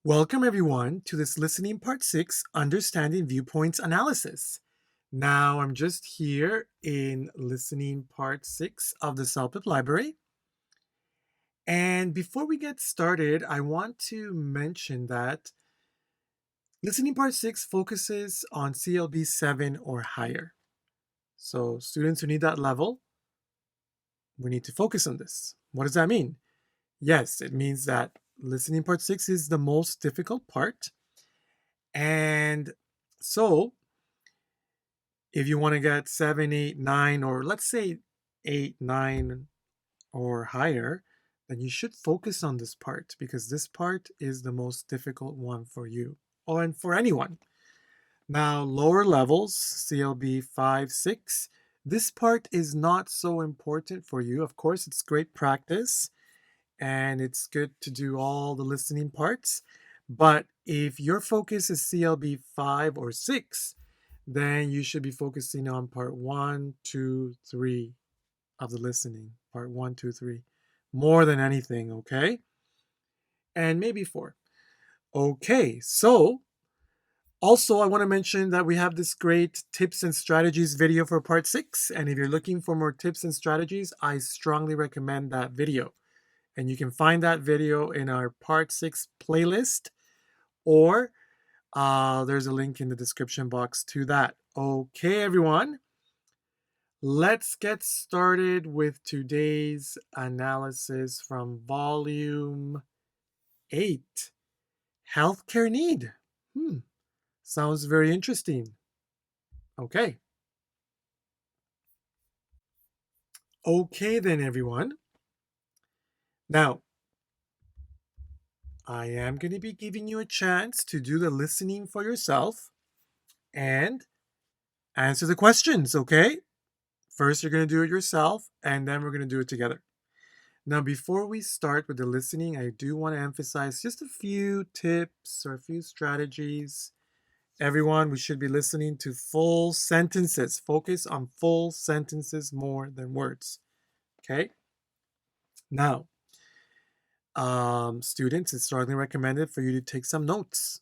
Welcome everyone to this listening part 6, Understanding Viewpoints Analysis. Now I'm just here in listening part 6 of the CELPIP Library. And before we get started, I want to mention that listening part 6 focuses on CLB 7 or higher. So students who need that level, we need to focus on this. What does that mean? Yes, it means that listening part 6 is the most difficult part. And so if you want to get 7, 8, 9, or let's say 8, 9 or higher, then you should focus on this part because this part is the most difficult one for you or and for anyone. Now, lower levels, CLB 5, 6, this part is not so important for you. Of course, it's great practice and it's good to do all the listening parts. But if your focus is CLB 5 or 6, then you should be focusing on part 1, 2, 3 of the listening. Part 1, 2, 3. More than anything, okay? And maybe 4. Okay, so also I want to mention that we have this great tips and strategies video for part 6. And if you're looking for more tips and strategies, I strongly recommend that video. And you can find that video in our part 6 playlist, or there's a link in the description box to that. Okay, everyone. Let's get started with today's analysis from volume 8. Healthcare need. Sounds very interesting. Okay. Okay then, everyone. Now, I am going to be giving you a chance to do the listening for yourself and answer the questions, okay? First, you're going to do it yourself, and then we're going to do it together. Now, before we start with the listening, I do want to emphasize just a few tips or a few strategies. Everyone, we should be listening to full sentences. Focus on full sentences more than words. Okay? Now, students, it's strongly recommended for you to take some notes.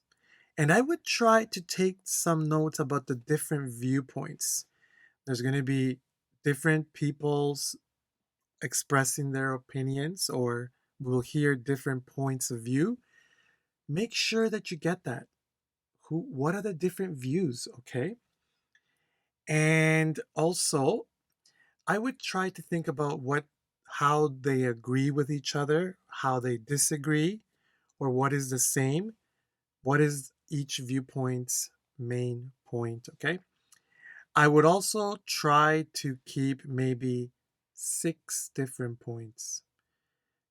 And I would try to take some notes about the different viewpoints. There's going to be different people's expressing their opinions, or we'll hear different points of view. Make sure that you get that. What are the different views, okay? And also, I would try to think about how they agree with each other, how they disagree, or what is the same. What is each viewpoint's main point, okay? I would also try to keep maybe 6 different points.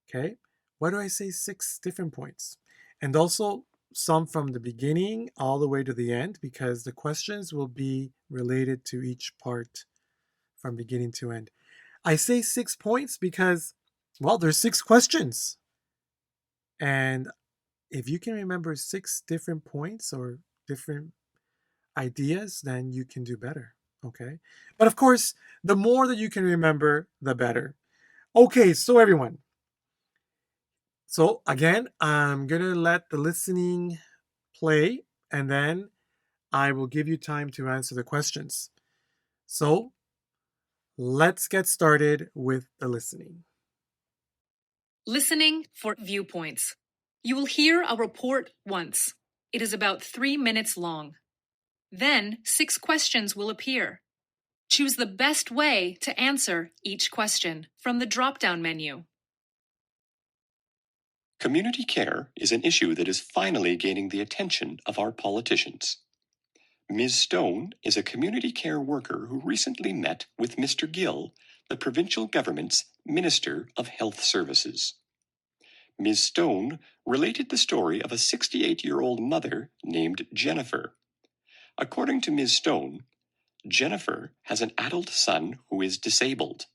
Okay, why do I say 6 different points? And also some from the beginning all the way to the end, because the questions will be related to each part from beginning to end. I say 6 points because, well, there's 6 questions. And if you can remember 6 different points or different ideas, then you can do better. Okay, but of course, the more that you can remember, the better. Okay, so everyone. So again, I'm going to let the listening play, and then I will give you time to answer the questions. So let's get started with the listening. Listening for viewpoints. You will hear a report once. It is about 3 minutes long. Then 6 questions will appear. Choose the best way to answer each question from the drop-down menu. Community care is an issue that is finally gaining the attention of our politicians. Ms. Stone is a community care worker who recently met with Mr. Gill, the provincial government's Minister of Health Services. Ms. Stone related the story of a 68-year-old mother named Jennifer. According to Ms. Stone, Jennifer has an adult son who is disabled.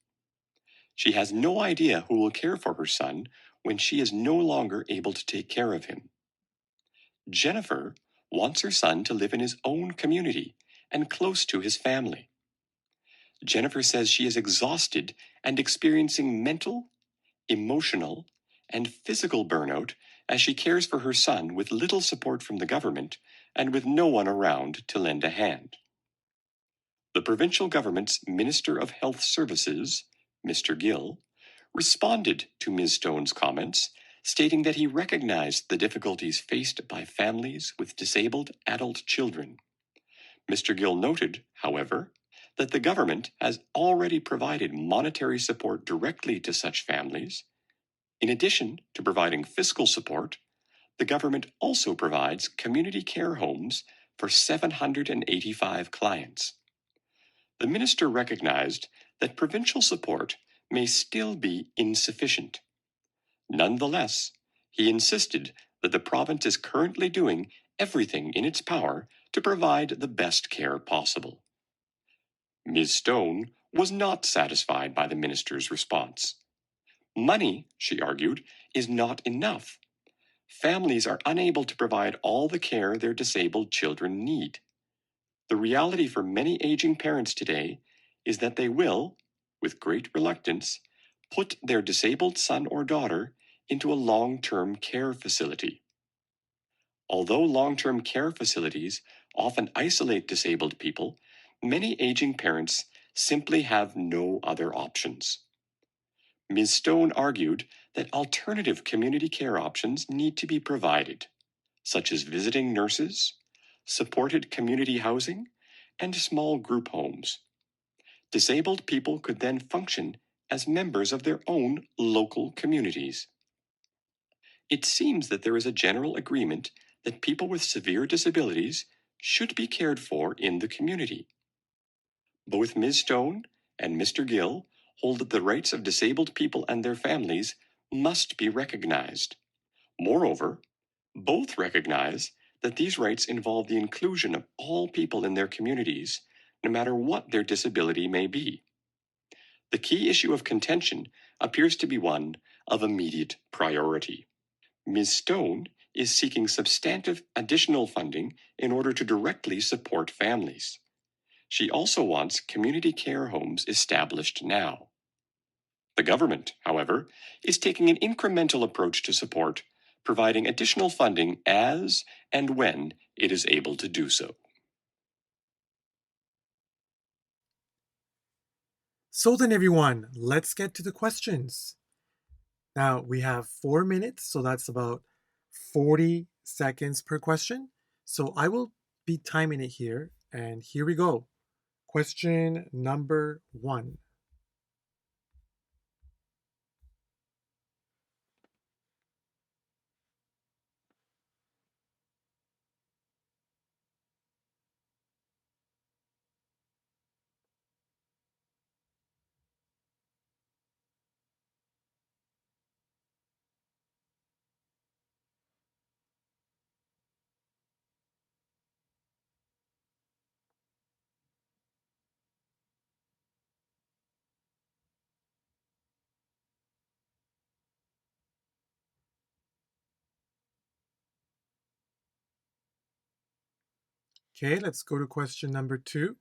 She has no idea who will care for her son when she is no longer able to take care of him. Jennifer wants her son to live in his own community and close to his family. Jennifer says she is exhausted and experiencing mental, emotional, and physical burnout as she cares for her son with little support from the government and with no one around to lend a hand. The provincial government's Minister of Health Services, Mr. Gill, responded to Ms. Stone's comments, stating that he recognized the difficulties faced by families with disabled adult children. Mr. Gill noted, however, that the government has already provided monetary support directly to such families. In addition to providing fiscal support, the government also provides community care homes for 785 clients. The minister recognized that provincial support may still be insufficient. Nonetheless, he insisted that the province is currently doing everything in its power to provide the best care possible. Ms. Stone was not satisfied by the minister's response. Money, she argued, is not enough. Families are unable to provide all the care their disabled children need. The reality for many aging parents today is that they will, with great reluctance, put their disabled son or daughter into a long-term care facility. Although long-term care facilities often isolate disabled people, many aging parents simply have no other options. Ms. Stone argued that alternative community care options need to be provided, such as visiting nurses, supported community housing, and small group homes. Disabled people could then function as members of their own local communities. It seems that there is a general agreement that people with severe disabilities should be cared for in the community. Both Ms. Stone and Mr. Gill hold that the rights of disabled people and their families must be recognized. Moreover, both recognize that these rights involve the inclusion of all people in their communities, no matter what their disability may be. The key issue of contention appears to be one of immediate priority. Ms. Stone is seeking substantive additional funding in order to directly support families. She also wants community care homes established now. The government, however, is taking an incremental approach to support, providing additional funding as and when it is able to do so. So then, everyone, let's get to the questions. Now, we have 4 minutes, so that's about 40 seconds per question. So I will be timing it here, and here we go. Question number 1. Okay, let's go to question number 2.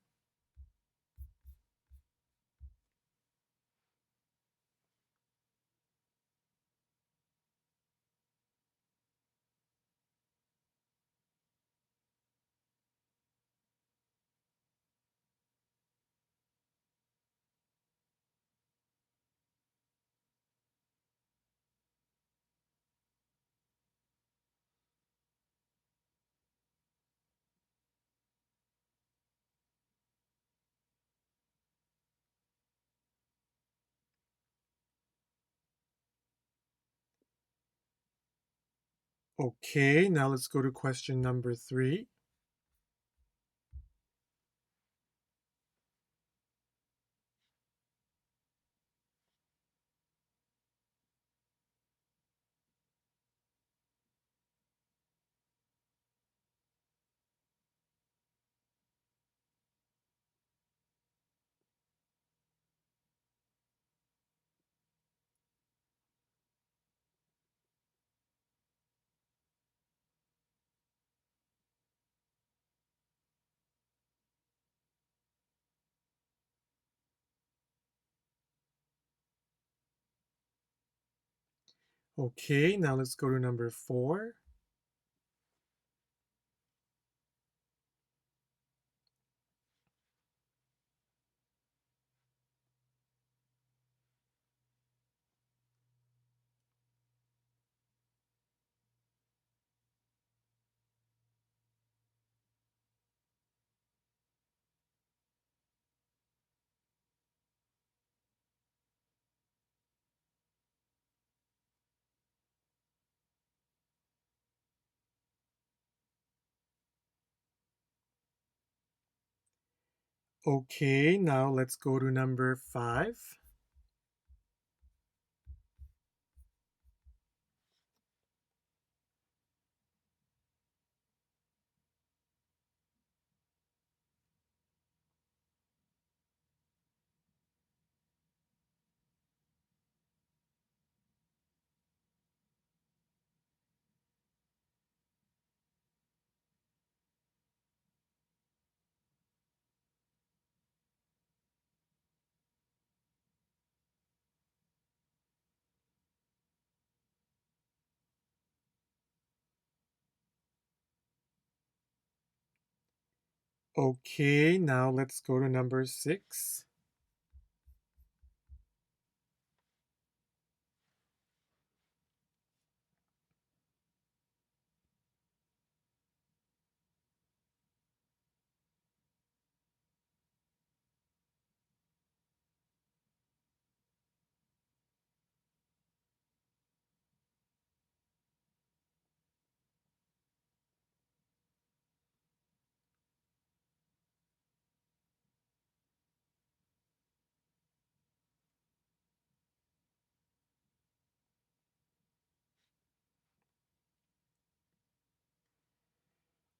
Okay, now let's go to question number 3. Okay, now let's go to number 4. Okay, now let's go to number 5. Okay, now let's go to number 6.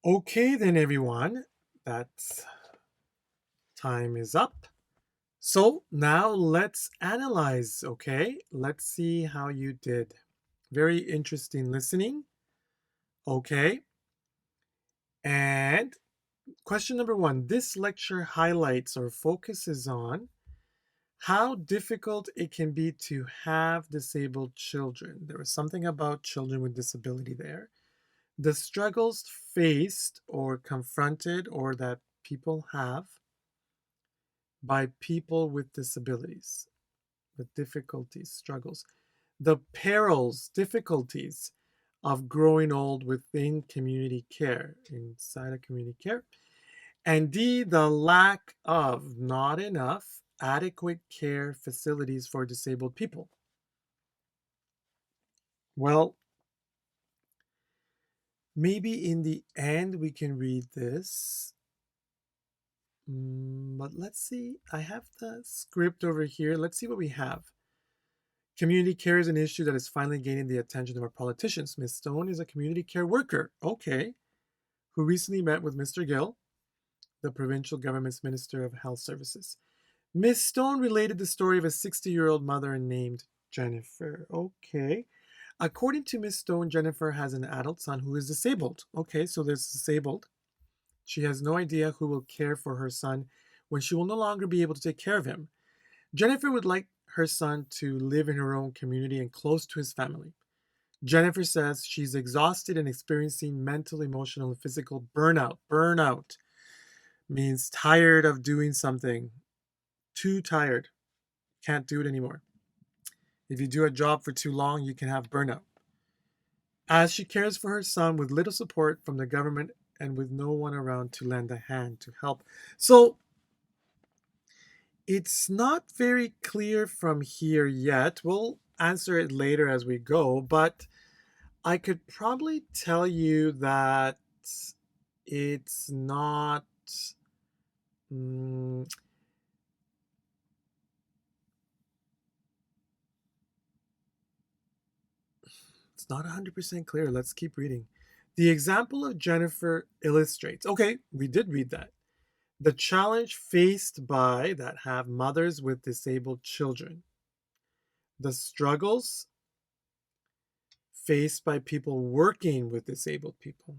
Okay, then everyone, that time is up. So now let's analyze, okay? Let's see how you did. Very interesting listening. Okay. And question number 1, this lecture highlights or focuses on how difficult it can be to have disabled children. There was something about children with disability there. The struggles faced or confronted or that people have by people with disabilities, the difficulties, struggles, the perils, difficulties of growing old within community care, inside of community care. And D, the lack of not enough adequate care facilities for disabled people. Well, maybe in the end we can read this. But let's see. I have the script over here. Let's see what we have. Community care is an issue that is finally gaining the attention of our politicians. Ms. Stone is a community care worker, okay, who recently met with Mr. Gill, the provincial government's Minister of Health Services. Ms. Stone related the story of a 60-year-old mother named Jennifer. Okay. According to Ms. Stone, Jennifer has an adult son who is disabled. Okay, so there's disabled. She has no idea who will care for her son when she will no longer be able to take care of him. Jennifer would like her son to live in her own community and close to his family. Jennifer says she's exhausted and experiencing mental, emotional, and physical burnout. Burnout means tired of doing something, too tired, can't do it anymore. If you do a job for too long, you can have burnout. As she cares for her son with little support from the government and with no one around to lend a hand to help. So it's not very clear from here yet. We'll answer it later as we go, but I could probably tell you that it's not. mm, it's not 100% clear. Let's keep reading. The example of Jennifer illustrates. Okay, we did read that. The challenge faced by that have mothers with disabled children. The struggles faced by people working with disabled people.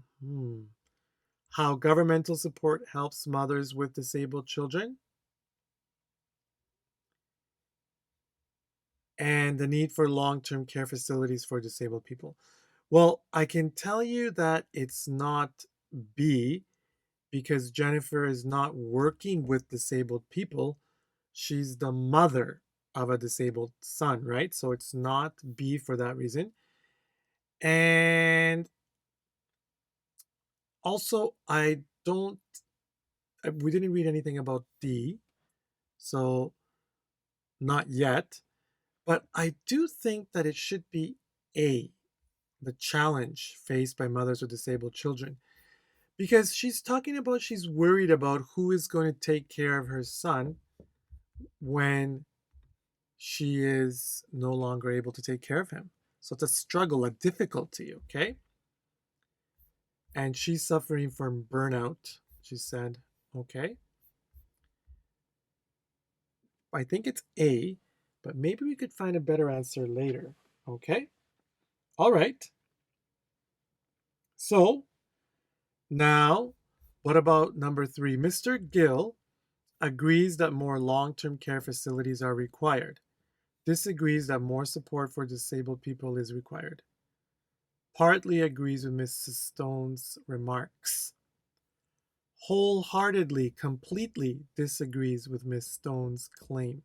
How governmental support helps mothers with disabled children. and the need for long-term care facilities for disabled people. Well, I can tell you that it's not B because Jennifer is not working with disabled people. She's the mother of a disabled son, right? So it's not B for that reason. And also, we didn't read anything about D, so not yet. But I do think that it should be A, the challenge faced by mothers with disabled children. Because she's worried about who is going to take care of her son when she is no longer able to take care of him. So it's a struggle, a difficulty, okay? And she's suffering from burnout, she said, okay? I think it's A, but maybe we could find a better answer later, okay? All right. So now, what about number 3? Mr. Gill agrees that more long-term care facilities are required. Disagrees that more support for disabled people is required. Partly agrees with Mrs. Stone's remarks. Wholeheartedly, completely disagrees with Miss Stone's claim.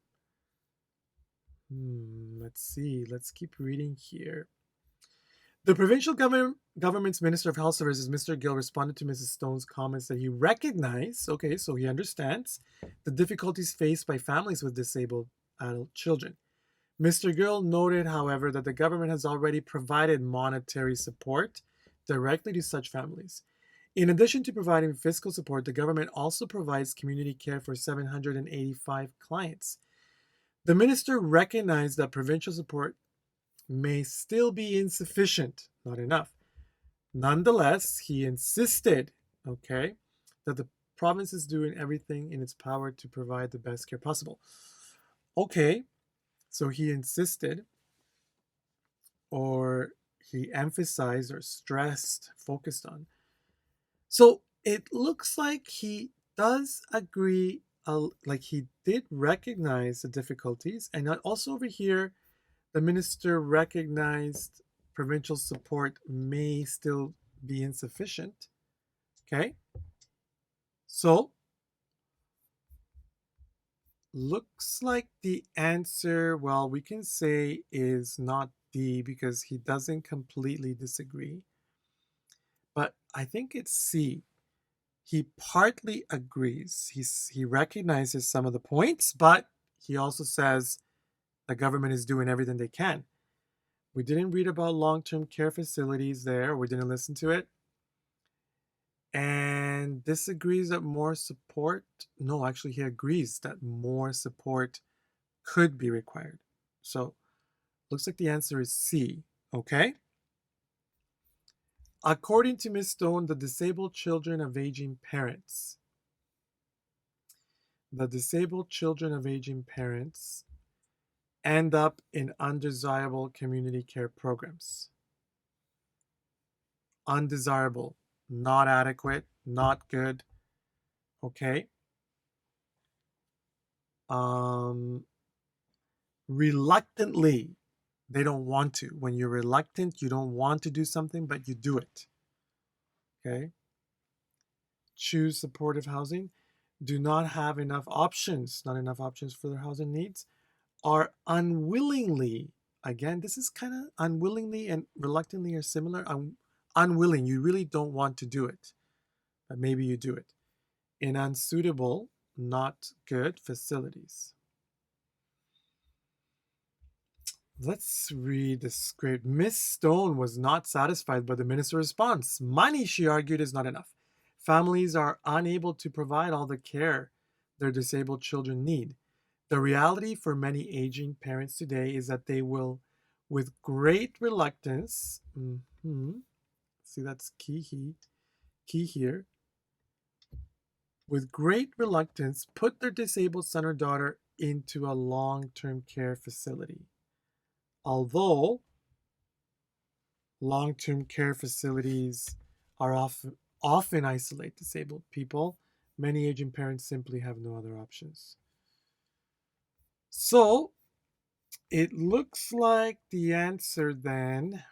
Let's see. Let's keep reading here. The provincial government's Minister of Health Services, Mr. Gill, responded to Mrs. Stone's comments that he recognized, okay, so he understands, the difficulties faced by families with disabled adult children. Mr. Gill noted, however, that the government has already provided monetary support directly to such families. In addition to providing fiscal support, the government also provides community care for 785 clients. The minister recognized that provincial support may still be insufficient, not enough. Nonetheless, he insisted, okay, that the province is doing everything in its power to provide the best care possible. Okay, so he insisted, or he emphasized, or stressed, focused on. So it looks like he does agree, like he did recognize the difficulties, and also over here, the minister recognized provincial support may still be insufficient. Okay, so looks like the answer, well, we can say is not D because he doesn't completely disagree. But I think it's C. He partly agrees. He recognizes some of the points, but he also says the government is doing everything they can. We didn't read about long-term care facilities there. We didn't listen to it. And disagrees that more support, no, actually he agrees that more support could be required. So looks like the answer is C, okay? According to Ms. Stone, the disabled children of aging parents end up in undesirable community care programs. Undesirable, not adequate, not good, okay? Reluctantly, they don't want to. When you're reluctant, you don't want to do something, but you do it, okay? Choose supportive housing. Do not have enough options, not enough options for their housing needs, are unwillingly, again, this is kind of unwillingly and reluctantly are similar. Unwilling, you really don't want to do it, but maybe you do it. In unsuitable, not good facilities. Let's read the script. Miss Stone was not satisfied by the minister's response. Money, she argued, is not enough. Families are unable to provide all the care their disabled children need. The reality for many aging parents today is that they will, with great reluctance, see that's key here, with great reluctance, put their disabled son or daughter into a long-term care facility. Although long-term care facilities are often isolate disabled people, many aging parents simply have no other options. So It looks like the answer then,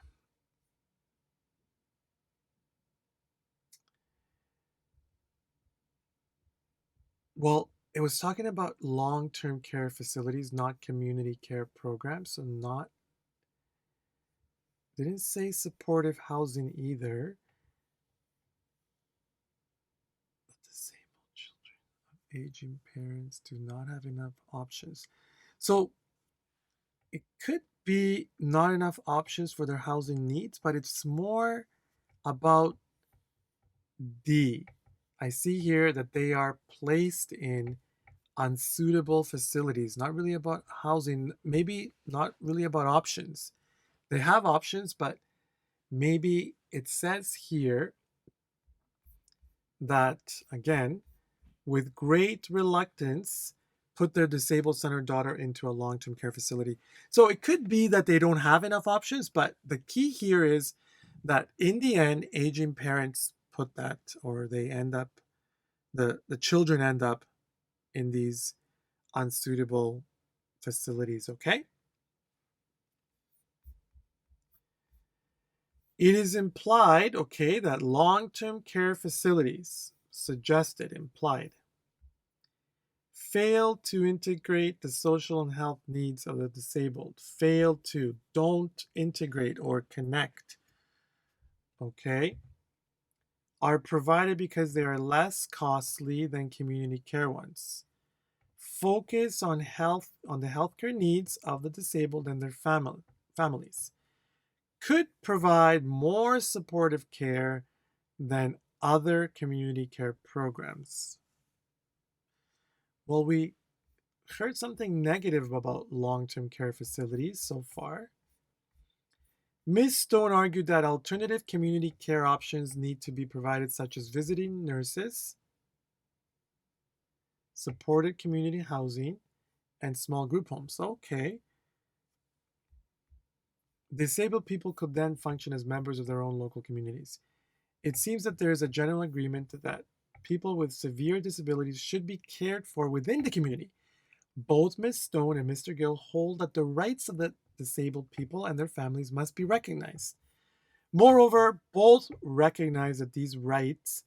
well, it was talking about long-term care facilities, not community care programs. So not, didn't say supportive housing either. Disabled children of aging parents do not have enough options. So it could be not enough options for their housing needs, but it's more about D. I see here that they are placed in unsuitable facilities, not really about housing, maybe not really about options. They have options, but maybe it says here that, again, with great reluctance, put their disabled son or daughter into a long term care facility. So it could be that they don't have enough options, but the key here is that in the end, aging parents put that, or they end up, the children end up in these unsuitable facilities, okay? It is implied, okay, that long term care facilities, suggested, implied, fail to integrate the social and health needs of the disabled. Fail to, don't integrate or connect, okay, are provided because they are less costly than community care ones. Focus on health, on the healthcare needs of the disabled and their families. Could provide more supportive care than other community care programs. Well, we heard something negative about long-term care facilities so far. Ms. Stone argued that alternative community care options need to be provided, such as visiting nurses, supported community housing, and small group homes. Okay. Disabled people could then function as members of their own local communities. It seems that there is a general agreement that people with severe disabilities should be cared for within the community. Both Ms. Stone and Mr. Gill hold that the rights of the disabled people and their families must be recognized. Moreover, both recognize that these rights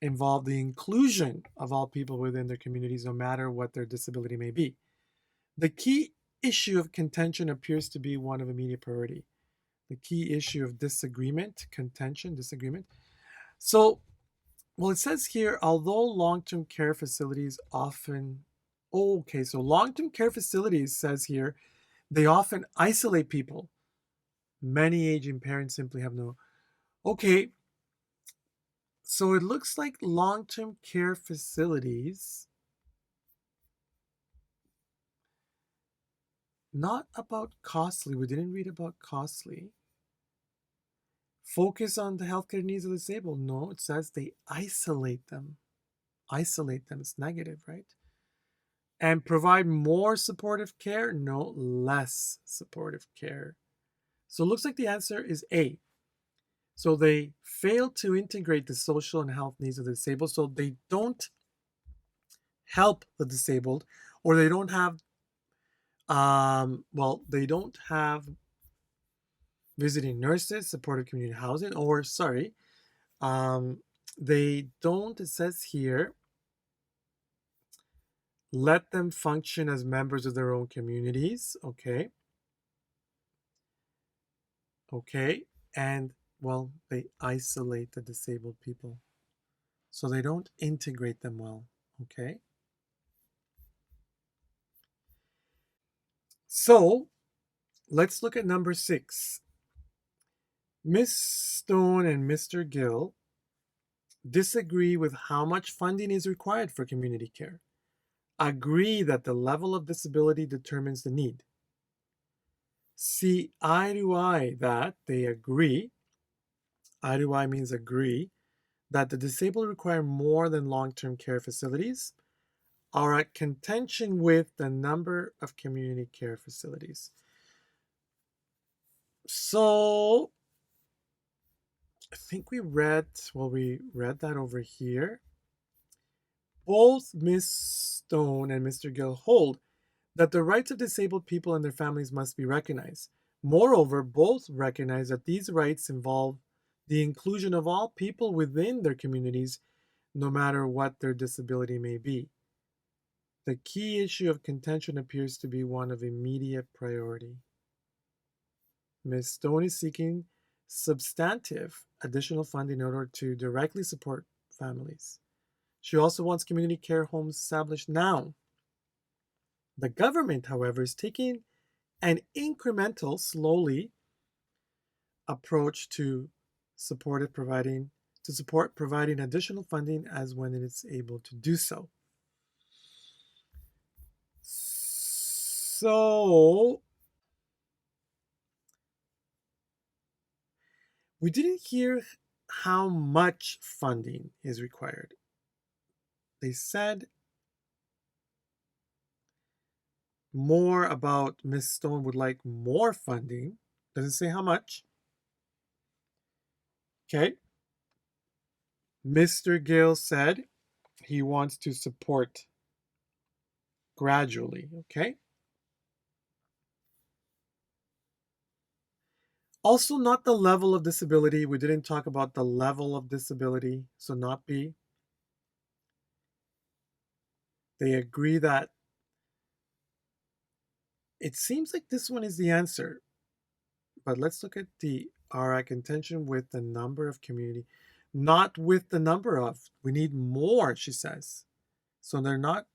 involve the inclusion of all people within their communities, no matter what their disability may be. The key issue of contention appears to be one of immediate priority. The key issue of disagreement, contention, disagreement. So, well, it says here, although long-term care facilities often, okay, so long-term care facilities says here, they often isolate people. Many aging parents simply have no, okay, so it looks like long-term care facilities, not about costly. We didn't read about costly. Focus on the healthcare needs of the disabled. No, it says they isolate them. Isolate them is negative, right? And provide more supportive care? No, less supportive care. So it looks like the answer is A. So they fail to integrate the social and health needs of the disabled. So they don't help the disabled, or they don't have, they don't have visiting nurses, supportive community housing, or sorry, they don't, it says here, let them function as members of their own communities. Okay. Okay. And well, they isolate the disabled people. So they don't integrate them well. Okay. So let's look at number 6. Miss Stone and Mr. Gill disagree with how much funding is required for community care. Agree that the level of disability determines the need. See eye to eye that they agree. Eye to eye means agree that the disabled require more than long-term care facilities, are at contention with the number of community care facilities. So I think we read that over here. Both Miss Stone and Mr. Gill hold that the rights of disabled people and their families must be recognized. Moreover, both recognize that these rights involve the inclusion of all people within their communities, no matter what their disability may be. The key issue of contention appears to be one of immediate priority. Ms. Stone is seeking substantive additional funding in order to directly support families. She also wants community care homes established now. The government, however, is taking an incremental, slowly approach to support providing additional funding as when it is able to do so. So we didn't hear how much funding is required. They said more about Miss Stone would like more funding. Doesn't say how much. Okay. Mr. Gill said he wants to support gradually. Okay. Also, not the level of disability. We didn't talk about the level of disability, so not B. They agree that it seems like this one is the answer, but let's look at D. Are at contention with the number of community, not with the number of. We need more, she says. So they're not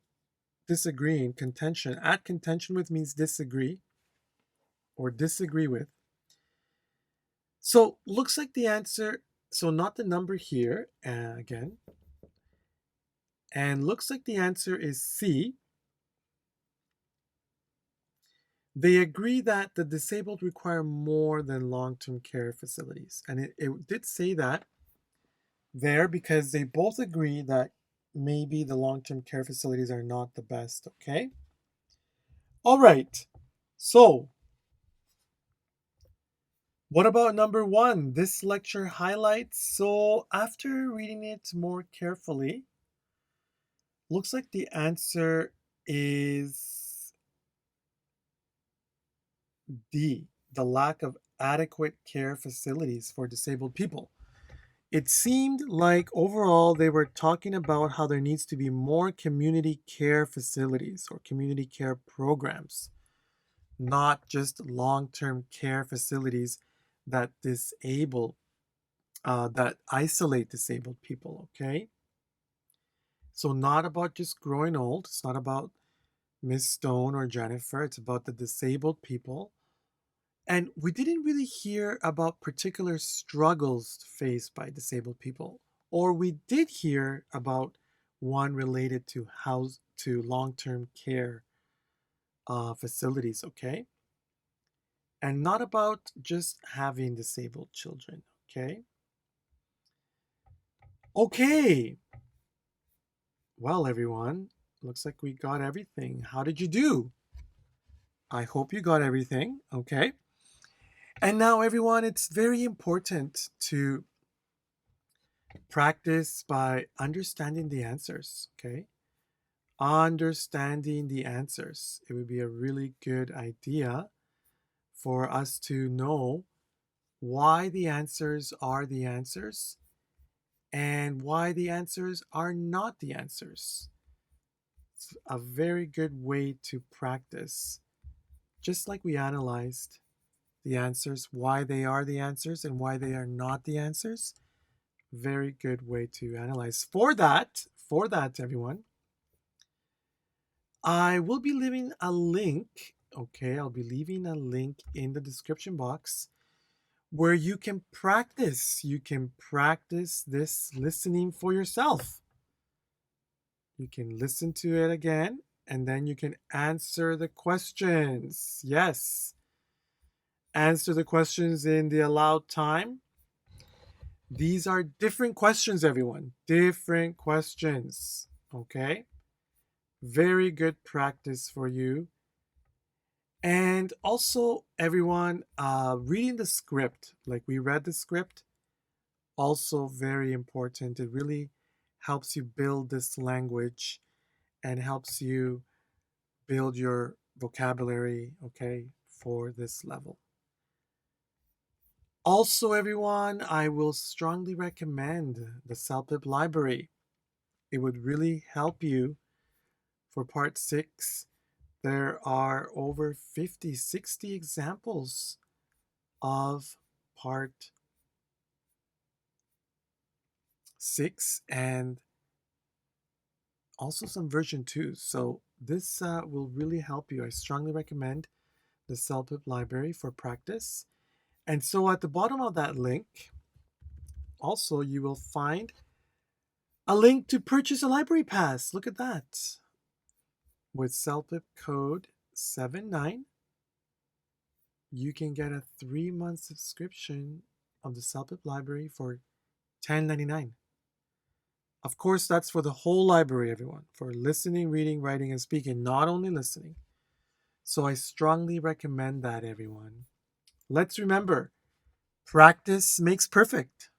disagreeing. Contention. At contention with means disagree or disagree with. So looks like the answer, so not the number here, again. And looks like the answer is C. They agree that the disabled require more than long-term care facilities. And it did say that there because they both agree that maybe the long-term care facilities are not the best, okay? All right, so what about number 1? This lecture highlights, so after reading it more carefully, looks like the answer is D, the lack of adequate care facilities for disabled people. It seemed like overall they were talking about how there needs to be more community care facilities or community care programs, not just long-term care facilities that that isolate disabled people, okay? So not about just growing old. It's not about Miss Stone or Jennifer. It's about the disabled people. And we didn't really hear about particular struggles faced by disabled people, or we did hear about one related to long-term care facilities, okay? And not about just having disabled children, okay? Okay. Well, everyone, looks like we got everything. How did you do? I hope you got everything, okay? And now, everyone, it's very important to practice by understanding the answers, okay? Understanding the answers. It would be a really good idea for us to know why the answers are the answers and why the answers are not the answers. It's a very good way to practice, just like we analyzed the answers, why they are the answers and why they are not the answers. Very good way to analyze. For that, everyone, I will be leaving a link. Okay, I'll be leaving a link in the description box where you can practice. You can practice this listening for yourself. You can listen to it again and then you can answer the questions. Yes. Answer the questions in the allowed time. These are different questions, everyone. Different questions. Okay? Very good practice for you. And also, everyone, reading the script, like we read the script, also very important. It really helps you build this language and helps you build your vocabulary, okay, for this level. Also, everyone, I will strongly recommend the CELPIP Library. It would really help you for part 6. There are over 50, 60 examples of part 6 and also some version 2. So this will really help you. I strongly recommend the CELPIP Library for practice. And so at the bottom of that link, also you will find a link to purchase a library pass. Look at that. With CELPIP code 79, you can get a 3-month subscription of the CELPIP Library for $10.99. Of course, that's for the whole library, everyone, for listening, reading, writing, and speaking, not only listening. So I strongly recommend that, everyone. Let's remember, practice makes perfect.